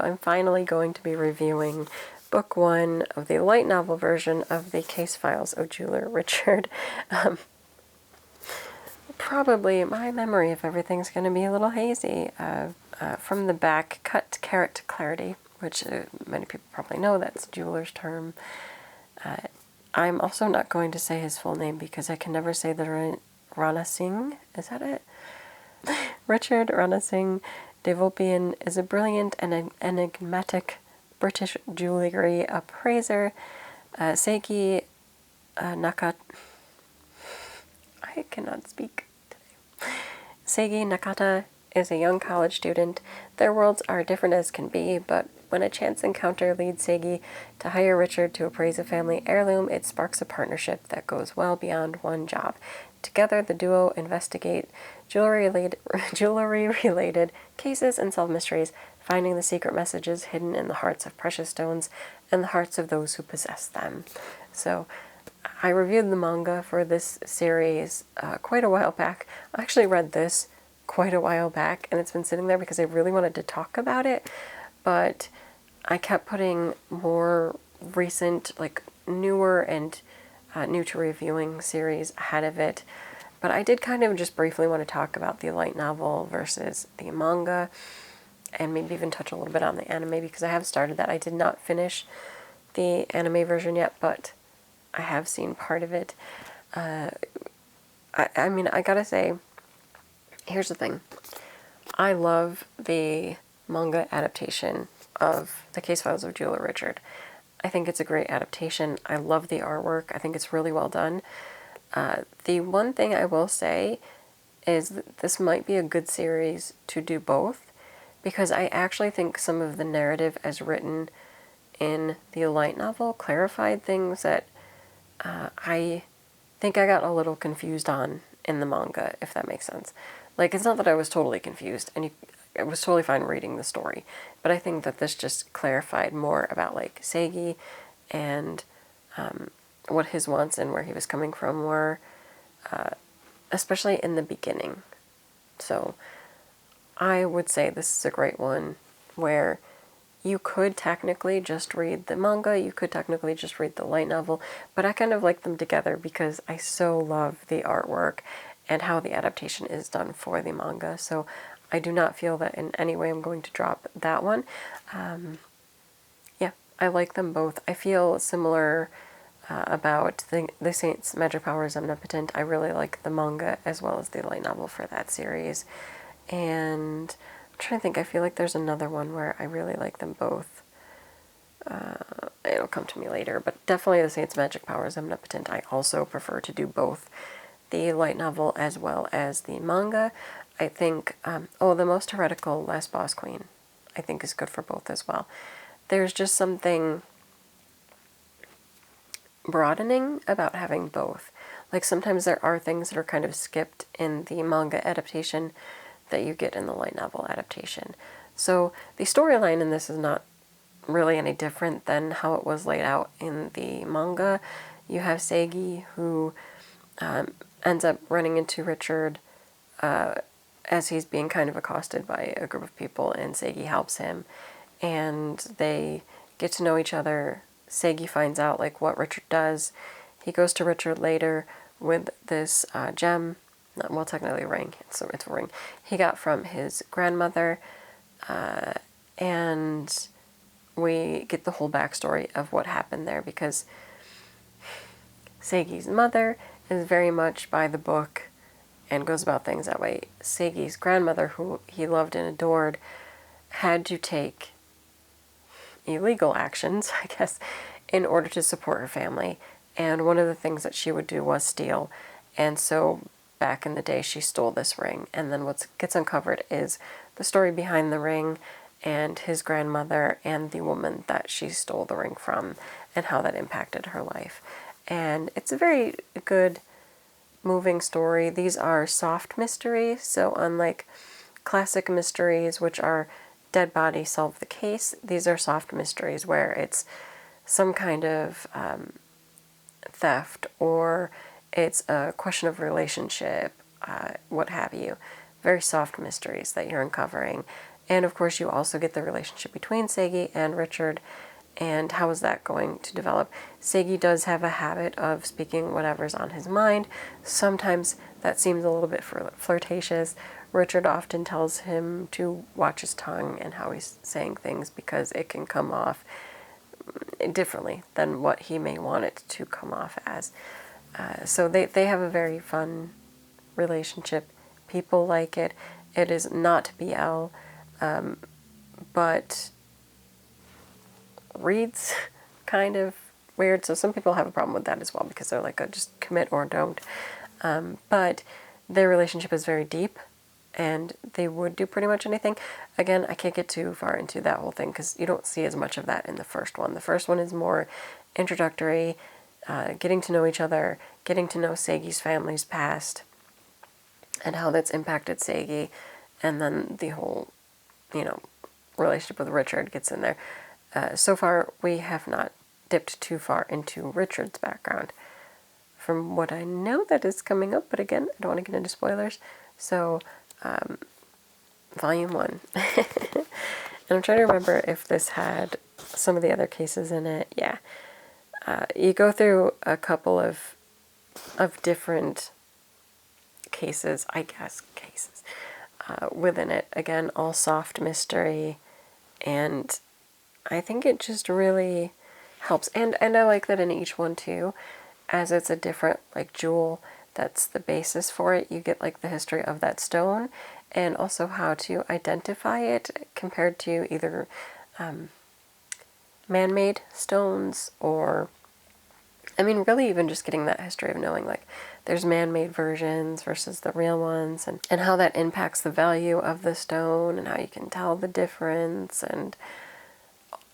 I'm finally going to be reviewing book 1 of the light novel version of the Case Files of Jeweler Richard. Probably my memory of everything's going to be a little hazy. From the back, cut carrot clarity, which many people probably know that's a jeweler's term. I'm also not going to say his full name because I can never say the Rana Singh. Is that it? Richard Rana Singh Devopian is a brilliant and enigmatic British jewellery appraiser. Seiki Nakata. I cannot speak today. Seiki Nakata is a young college student. Their worlds are different as can be, but when a chance encounter leads Seiki to hire Richard to appraise a family heirloom, it sparks a partnership that goes well beyond one job. Together, the duo investigate jewelry-related cases and solve mysteries, finding the secret messages hidden in the hearts of precious stones and the hearts of those who possess them. So, I reviewed the manga for this series quite a while back. I actually read this quite a while back, and it's been sitting there because I really wanted to talk about it, but I kept putting more recent, like newer and new to reviewing series ahead of it. But I did kind of just briefly want to talk about the light novel versus the manga, and maybe even touch a little bit on the anime, because I have started that. I did not finish the anime version yet, but I have seen part of it. I mean, I gotta say, here's the thing. I love the manga adaptation of The Case Files of Jeweler Richard. I think it's a great adaptation. I love the artwork. I think it's really well done. The one thing I will say is that this might be a good series to do both, because I actually think some of the narrative as written in the light novel clarified things that I think I got a little confused on in the manga, if that makes sense. Like, it's not that I was totally confused, and I was totally fine reading the story, but I think that this just clarified more about, like, Seigi and what his wants and where he was coming from were, especially in the beginning. So I would say this is a great one where you could technically just read the manga, you could technically just read the light novel, but I kind of like them together because I so love the artwork and how the adaptation is done for the manga. So I do not feel that in any way I'm going to drop that one. Yeah, I like them both. I feel similar about the Saint's Magic Powers Omnipotent. I really like the manga as well as the light novel for that series. And I'm trying to think, I feel like there's another one where I really like them both. It'll come to me later, but definitely the Saint's Magic Powers Omnipotent. I also prefer to do both the light novel as well as the manga. I think, the Most Heretical Last Boss Queen, I think is good for both as well. There's just something broadening about having both. Like, sometimes there are things that are kind of skipped in the manga adaptation that you get in the light novel adaptation. So the storyline in this is not really any different than how it was laid out in the manga. You have Seigi, who ends up running into Richard as he's being kind of accosted by a group of people, and Seigi helps him, and they get to know each other. Seigi finds out, like, what Richard does. He goes to Richard later with this gem, well, technically a ring, it's a ring, he got from his grandmother, and we get the whole backstory of what happened there, because Seigi's mother is very much by the book and goes about things that way. Seigi's grandmother, who he loved and adored, had to take illegal actions, I guess, in order to support her family. And one of the things that she would do was steal. And so back in the day, she stole this ring. And then what gets uncovered is the story behind the ring and his grandmother and the woman that she stole the ring from and how that impacted her life. And it's a very good, moving story. These are soft mysteries, so unlike classic mysteries, which are dead body solve the case, these are soft mysteries where it's some kind of theft, or it's a question of relationship, what have you. Very soft mysteries that you're uncovering. And of course, you also get the relationship between Seigi and Richard, and how is that going to develop. Seigi does have a habit of speaking whatever's on his mind. Sometimes that seems a little bit flirtatious. Richard often tells him to watch his tongue and how he's saying things, because it can come off differently than what he may want it to come off as. So they have a very fun relationship. People like it. It is not BL, but reads kind of weird. So some people have a problem with that as well, because they're like, oh, just commit or don't. But their relationship is very deep, and they would do pretty much anything. Again, I can't get too far into that whole thing, because you don't see as much of that in the first one. The first one is more introductory, getting to know each other, getting to know Seigi's family's past, and how that's impacted Seigi, and then the whole, relationship with Richard gets in there. So far, we have not dipped too far into Richard's background. From what I know, that is coming up, but again, I don't want to get into spoilers. So, Volume 1. And I'm trying to remember if this had some of the other cases in it. Yeah. You go through a couple of different cases, within it. Again, all soft mystery, and I think it just really helps. And I like that in each one too, as it's a different jewel that's the basis for it. You get the history of that stone, and also how to identify it compared to either man-made stones, or really even just getting that history of knowing there's man-made versions versus the real ones, and how that impacts the value of the stone, and how you can tell the difference, and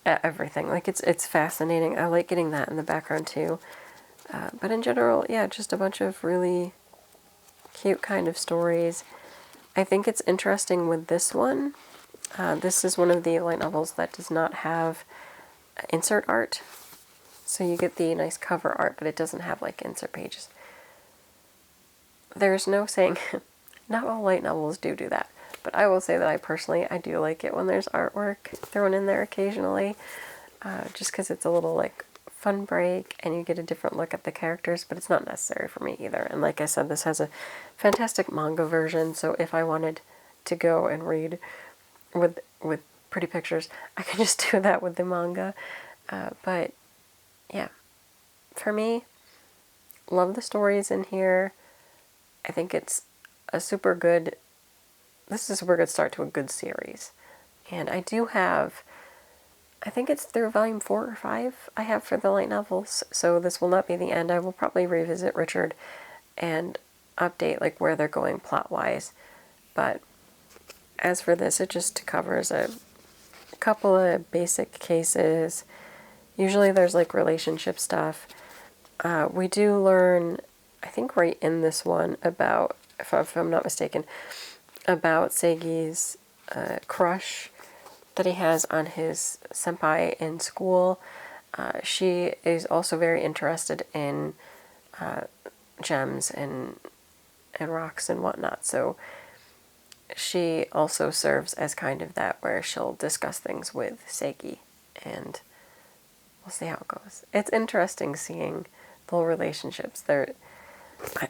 everything. It's fascinating. I like getting that in the background too. But in general, yeah, just a bunch of really cute kind of stories. I think it's interesting with this one. This is one of the light novels that does not have insert art. So you get the nice cover art, but it doesn't have insert pages. There's no saying, not all light novels do that. But I will say that I do like it when there's artwork thrown in there occasionally. Just because it's a little fun break, and you get a different look at the characters, but it's not necessary for me either. And like I said, this has a fantastic manga version, so if I wanted to go and read with pretty pictures, I could just do that with the manga. But yeah, for me, love the stories in here. I think it's this is a super good start to a good series. And I do have, I think it's through volume 4 or 5 I have for the light novels, so this will not be the end. I will probably revisit Richard and update where they're going plot-wise. But as for this, it just covers a couple of basic cases. Usually there's relationship stuff. We do learn, I think right in this one, about, if I'm not mistaken, about Seigi's crush that he has on his senpai in school. She is also very interested in gems and rocks and whatnot, so she also serves as kind of that, where she'll discuss things with Seigi, and we'll see how it goes. It's interesting seeing the whole relationships there.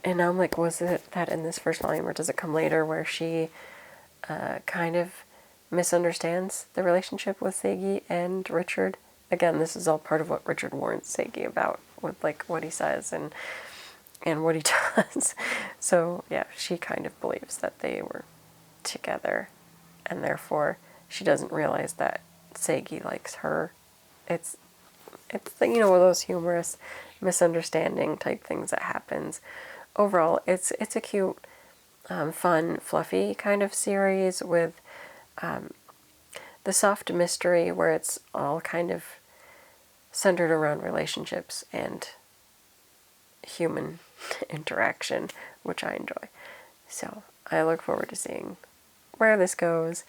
And I'm was it that in this first volume, or does it come later, where she kind of misunderstands the relationship with Seigi and Richard? Again, this is all part of what Richard warns Seigi about, with what he says and what he does. So yeah, she kind of believes that they were together, and therefore she doesn't realize that Seigi likes her. It's one of those humorous misunderstanding type things that happens. Overall, it's a cute, fun, fluffy kind of series with the soft mystery, where it's all kind of centered around relationships and human interaction, which I enjoy. So I look forward to seeing where this goes.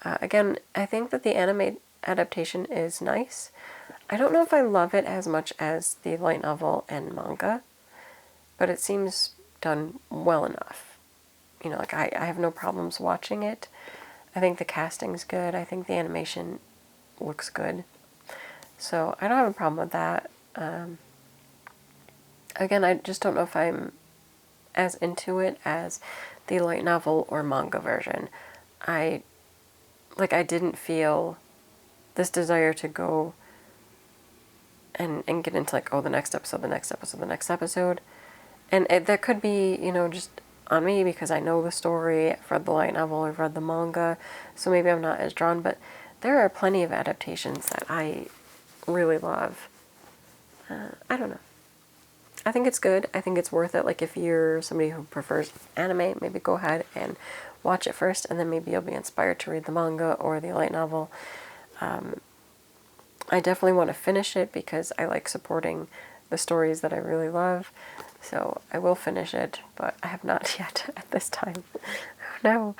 Again, I think that the anime adaptation is nice. I don't know if I love it as much as the light novel and manga, but it seems done well enough. I have no problems watching it. I think the casting's good. I think the animation looks good. So I don't have a problem with that. Again, I just don't know if I'm as into it as the light novel or manga version. I didn't feel this desire to go and get into like, oh, the next episode, the next episode, the next episode. And that could be, just on me because I know the story. I've read the light novel, I've read the manga, so maybe I'm not as drawn, but there are plenty of adaptations that I really love. I don't know. I think it's good. I think it's worth it. Like, if you're somebody who prefers anime, maybe go ahead and watch it first, and then maybe you'll be inspired to read the manga or the light novel. I definitely want to finish it because I like supporting the stories that I really love. So I will finish it, but I have not yet at this time. No.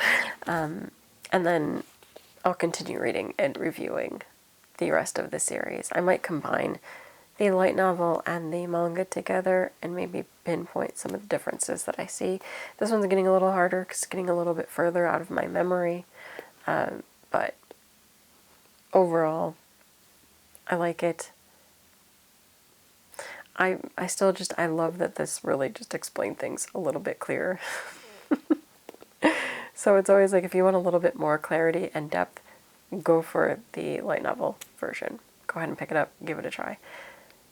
And then I'll continue reading and reviewing the rest of the series. I might combine the light novel and the manga together and maybe pinpoint some of the differences that I see. This one's getting a little harder because it's getting a little bit further out of my memory. But overall, I like it. I still just, I love that this really just explained things a little bit clearer. So it's always like, if you want a little bit more clarity and depth, go for the light novel version. Go ahead and pick it up, give it a try.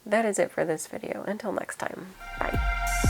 That is it for this video. Until next time, bye.